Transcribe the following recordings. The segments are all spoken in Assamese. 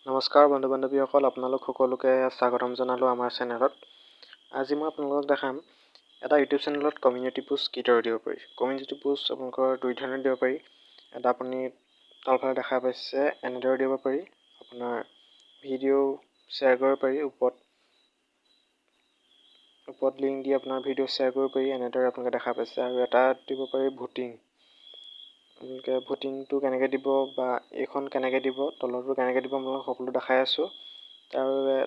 নমস্কাৰ বন্ধু বান্ধৱীসকল, আপোনালোক সকলোকে স্বাগতম জনালোঁ আমাৰ চেনেলত। আজি মই আপোনালোকক দেখাম এটা ইউটিউব চেনেলত কমিউনিটি পোষ্ট কিদৰে দিব পাৰি। কমিউনিটি পোষ্ট আপোনালোকৰ দুই ধৰণে দিব পাৰি। এটা আপুনি তলফালে দেখা পাইছে এনেদৰে দিব পাৰি। আপোনাৰ ভিডিঅ' শ্বেয়াৰ কৰিব পাৰি, ওপৰত লিংক দি আপোনাৰ ভিডিঅ' শ্বেয়াৰ কৰিব পাৰি, এনেদৰে আপোনালোকে দেখা পাইছে। আৰু এটা দিব পাৰি ভোটিং। আপোনালোকে ভোটিংটো কেনেকৈ দিব বা এইখন কেনেকৈ দিব, তলৰটো কেনেকৈ দিব মই সকলো দেখাই আছোঁ। তাৰ বাবে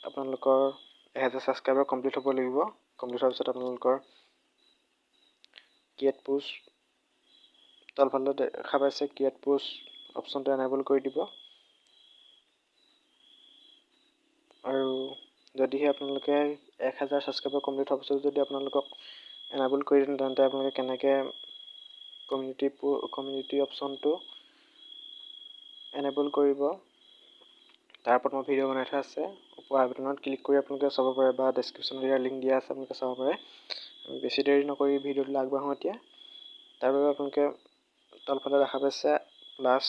আপোনালোকৰ 1000 ছাবস্ক্ৰাইবাৰ কমপ্লিট হ'ব লাগিব। কমপ্লিট হোৱাৰ পিছত আপোনালোকৰ ক্ৰিয়েট পোষ্ট তলফালে দেখা পাইছে, ক্ৰিয়েট পোষ্ট অপশ্যনটো এনেবল কৰি দিব। আৰু যদিহে আপোনালোকে 1000 ছাবস্ক্ৰাইবাৰ কমপ্লিট হোৱাৰ পিছত যদি আপোনালোকক এনেবল কৰি দিয়ে, তেন্তে আপোনালোকে কেনেকৈ কমিউনিটি অপশ্যনটো এনেবল কৰিব তাৰ ওপৰত মই ভিডিঅ' বনাই থোৱা আছে। ওপৰৰ আই বাটনত ক্লিক কৰি আপোনালোকে চাব পাৰে বা ডেছক্ৰিপশ্যনত ইয়াৰ লিংক দিয়া আছে, আপোনালোকে চাব পাৰে। আমি বেছি দেৰি নকৰি ভিডিঅ'টোলৈ আগবাঢ়োঁ এতিয়া। তাৰ বাবে আপোনালোকে তলফালে দেখা পাইছে প্লাছ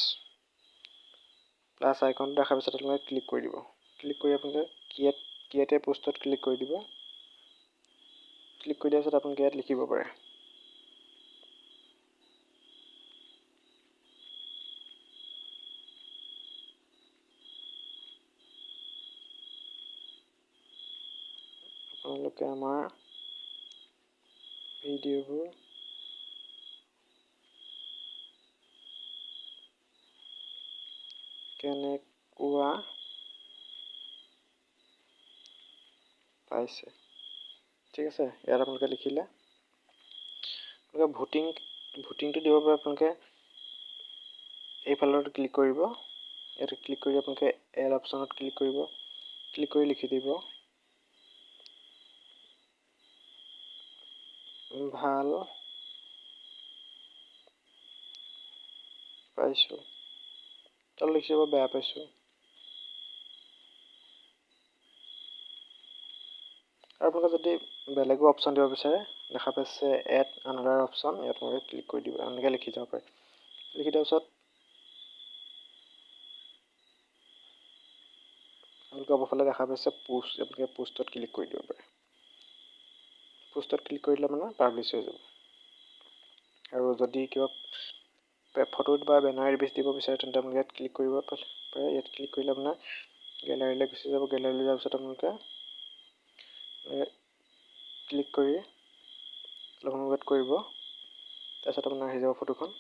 আইকনটো দেখা পাইছে, আপোনালোকে ক্লিক কৰি দিব। ক্লিক কৰি আপোনালোকে ক্ৰিয়েট এ পোষ্টত ক্লিক কৰি দিব। ক্লিক কৰি দিয়াৰ পিছত আপোনালোকে ইয়াত লিখিব পাৰে। আপোনালোকে আমাৰ ভিডিঅ'বোৰ কেনেকুৱা পাইছে, ঠিক আছে। ইয়াত আপোনালোকে লিখিলে আপোনালোকে ভোটিংটো দিব পাৰে। আপোনালোকে এইফালত ক্লিক কৰিব, ইয়াত ক্লিক কৰি আপোনালোকে এড অপশ্যনত ক্লিক কৰিব, ক্লিক কৰি লিখি দিব ভাল পাইছোঁ, তলত লিখি দিব বেয়া পাইছোঁ। আৰু আপোনালোকে যদি বেলেগো অপশ্যন দিব বিচাৰে, দেখা পাইছে এড আনাডাৰ অপশ্যন, ইয়াত আপোনালোকে ক্লিক কৰি দিব, এনেকৈ লিখি যাব পাৰে। লিখি দিয়াৰ পিছত আপোনালোকে ওপৰফালে দেখা পাইছে পোষ্ট, আপোনালোকে পোষ্টত ক্লিক কৰি দিব পাৰে। পোষ্টত ক্লিক কৰিলে মানে পাব্লিছ হৈ যাব। আৰু যদি কিবা ফটোত বা বেনাৰ ইমেজ দিব বিচাৰে, তেন্তে আপোনালোকে ইয়াত ক্লিক কৰিব পাৰে। ইয়াত ক্লিক কৰিলে আপোনাৰ গেলাৰীলৈ গুচি যাব। গেলাৰীলৈ যোৱাৰ পিছত আপোনালোকে ক্লিক কৰি অলপ সময় ৱেইট কৰিব, তাৰপিছত আপোনাৰ আহি যাব ফটোখন।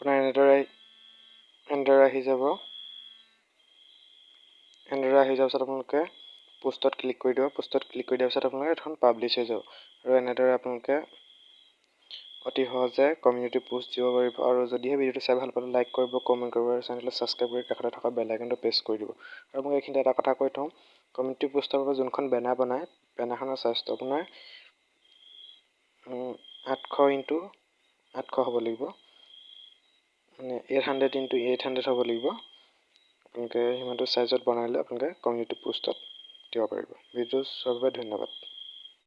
আপোনাৰ এনেদৰে আহি যাব। এনেদৰে আহি যোৱাৰ পিছত আপোনালোকে পোষ্টত ক্লিক কৰি দিব। পোষ্টত ক্লিক কৰি দিয়াৰ পিছত আপোনালোকে এখন পাব্লিছ হৈ যাব। আৰু এনেদৰে আপোনালোকে অতি সহজে কমিউনিটি পোষ্ট দিব পাৰিব। আৰু যদিহে ভিডিঅ'টো চাই ভাল পালে লাইক কৰিব, কমেণ্ট কৰিব আৰু চেনেলটো ছাবস্ক্ৰাইব কৰি কাষতে থকা বেল আইকনটো প্ৰেছ কৰি দিব। আৰু মই এইখিনিতে এটা কথা কৈ থওঁ, কমিউনিটি পোষ্টৰ বাবে যোনখন বেনাৰ বনায়, বেনাৰখনৰ চাইজটো আপোনাৰ 800x800 হ'ব লাগিব, মানে 800 × 800 হ'ব লাগিব। আপোনালোকে সিমানটো চাইজত বনাই লৈ আপোনালোকে কমিউনিটি পোষ্টত দিব পাৰিব। ভিডিঅ' চোৱাৰ বাবে ধন্যবাদ।